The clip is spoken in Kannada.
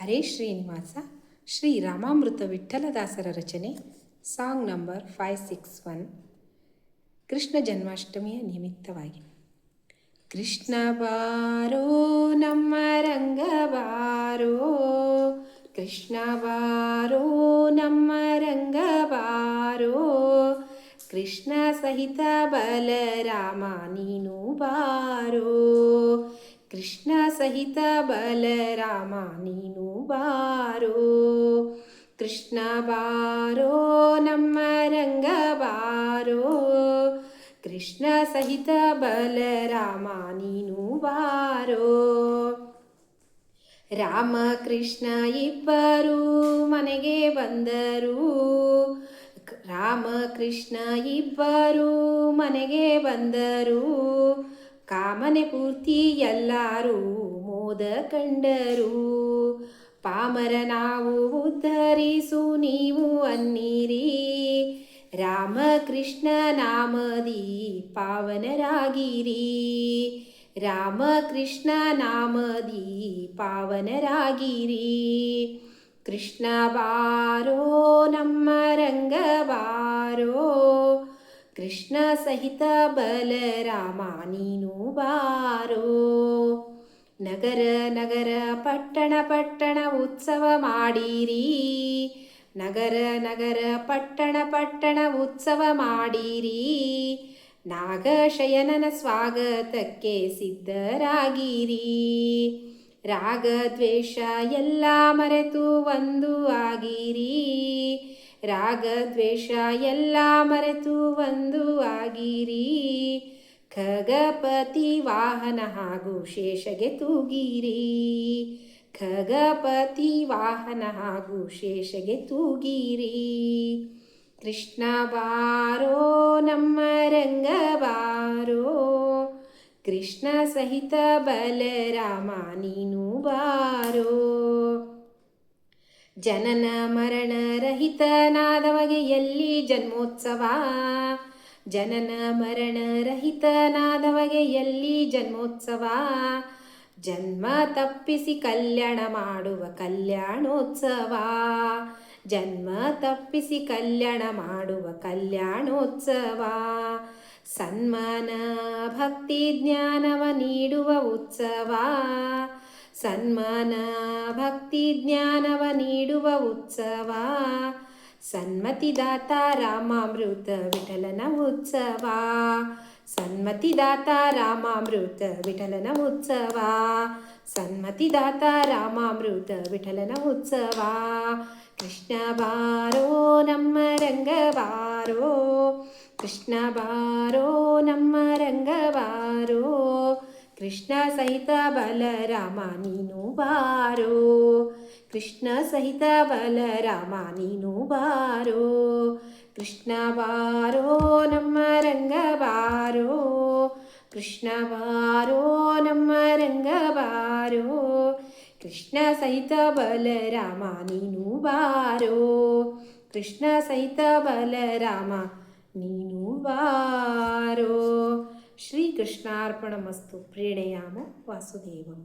ಹರೇ ಶ್ರೀನಿವಾಸ ಶ್ರೀರಾಮಾಮೃತ ವಿಠ್ಠಲದಾಸರ ರಚನೆ ಸಾಂಗ್ ನಂಬರ್ 561 ಕೃಷ್ಣ ಜನ್ಮಾಷ್ಟಮಿಯ ನಿಮಿತ್ತವಾಗಿ. ಕೃಷ್ಣ ಬಾರೋ ನಮ್ಮ ರಂಗ ಬಾರೋ, ಕೃಷ್ಣ ಬಾರೋ ನಮ್ಮ ರಂಗ ಬಾರೋ, ಕೃಷ್ಣ ಸಹಿತ ಬಲರಾಮ ನೀನು ಬಾರೋ, ಕೃಷ್ಣ ಸಹಿತ ಬಲರಾಮ ನೀನು ಬಾರೋ, ಕೃಷ್ಣ ಬಾರೋ ನಮ್ಮ ರಂಗ ಬಾರೋ, ಕೃಷ್ಣ ಸಹಿತ ಬಲರಾಮ ನೀನು ಬಾರೋ. ರಾಮ ಕೃಷ್ಣ ಇಬ್ಬರು ಮನೆಗೆ ಬಂದರು, ರಾಮ ಕೃಷ್ಣ ಇಬ್ಬರು ಮನೆಗೆ ಬಂದರು, ಕಾಮನೆ ಪೂರ್ತಿ ಎಲ್ಲರೂ ಮೋದ ಕಂಡರು, ಪಾಮರ ನಾವು ಉದ್ಧರಿಸು ನೀವು ಅನ್ನಿರಿ, ರಾಮ ಕೃಷ್ಣ ನಾಮದಿ ಪಾವನರಾಗಿರಿ, ರಾಮ ಕೃಷ್ಣ ನಾಮದಿ ಪಾವನರಾಗಿರಿ. ಕೃಷ್ಣ ಬಾರೋ ನಮ್ಮ ರಂಗ ಬಾರೋ, ಕೃಷ್ಣ ಸಹಿತ ಬಲರಾಮ ನೀನು ಬಾರೋ. ನಗರ ನಗರ ಪಟ್ಟಣ ಪಟ್ಟಣ ಉತ್ಸವ ಮಾಡಿರಿ, ನಗರ ನಗರ ಪಟ್ಟಣ ಪಟ್ಟಣ ಉತ್ಸವ ಮಾಡಿರಿ, ನಾಗಶಯನನ ಸ್ವಾಗತಕ್ಕೆ ಸಿದ್ಧರಾಗಿರಿ, ರಾಗ ದ್ವೇಷ ಎಲ್ಲ ಮರೆತು ಒಂದು ಆಗಿರಿ, ರಾಗ ದ್ವೇಷ ಎಲ್ಲ ಮರೆತು ಒಂದು ಆಗಿರಿ, ಖಗಪತಿ ವಾಹನ ಹಾಗೂ ಶೇಷಗೆ ತೂಗಿರಿ, ಖಗಪತಿ ವಾಹನ ಹಾಗೂ ಶೇಷಗೆ ತೂಗಿರಿ. ಕೃಷ್ಣ ಬಾರೋ ನಮ್ಮ ರಂಗ ಬಾರೋ, ಕೃಷ್ಣ ಸಹಿತ ಬಲರಾಮ ನೀನು ಬಾರೋ. ಜನನ ಮರಣ ರಹಿತನಾದವಗೆ ಎಲ್ಲಿ ಜನ್ಮೋತ್ಸವ, ಜನನ ಮರಣ ರಹಿತನಾದವಗೆ ಎಲ್ಲಿ ಜನ್ಮೋತ್ಸವ, ಜನ್ಮ ತಪ್ಪಿಸಿ ಕಲ್ಯಾಣ ಮಾಡುವ ಕಲ್ಯಾಣೋತ್ಸವ, ಜನ್ಮ ತಪ್ಪಿಸಿ ಕಲ್ಯಾಣ ಮಾಡುವ ಕಲ್ಯಾಣೋತ್ಸವ, ಸನ್ಮಾನ ಭಕ್ತಿ ಜ್ಞಾನವ ನೀಡುವ ಉತ್ಸವ, ಸನ್ಮಾನ ಭಕ್ತಿ ಜ್ಞಾನವ ನೀಡುವ ಉತ್ಸವ, ಸನ್ಮತಿದಾತ ರಾಮಾಮೃತ ವಿಠಲನ ಉತ್ಸವ, ಸನ್ಮತಿದಾತ ರಾಮಾಮೃತ ವಿಠಲನ ಉತ್ಸವ, ಸನ್ಮತಿದಾತ ರಾಮಾಮೃತ ವಿಠಲನ ಉತ್ಸವ. ಕೃಷ್ಣ ಬಾರೋ ನಮ್ಮ ರಂಗ ಬಾರೋ, ಕೃಷ್ಣ ಬಾರೋ ನಮ್ಮ ರಂಗ ಬಾರೋ, ಕೃಷ್ಣ ಸಹಿತ ಬಲರಾಮ ನೀನು ಬಾರೋ, ಕೃಷ್ಣ ಸಹಿತ ಬಲರಾಮ ನೀನು ಬಾರೋ. ಕೃಷ್ಣ ಬಾರೋ ನಮ್ಮ ರಂಗ ಬಾರೋ, ಕೃಷ್ಣ ಬಾರೋ ನಮ್ಮ ರಂಗ ಬಾರೋ, ಕೃಷ್ಣ ಸಹಿತ ಬಲರಾಮ ನೀನು ಬಾರೋ, ಕೃಷ್ಣ ಸಹಿತ ಬಲರಾಮ ನೀನು ಬಾರೋ. ಶ್ರೀಕೃಷ್ಣಾರ್ಪಣಮಸ್ತು. ಪ್ರೇಣಯಾಮ ವಾಸುದೇವಂ.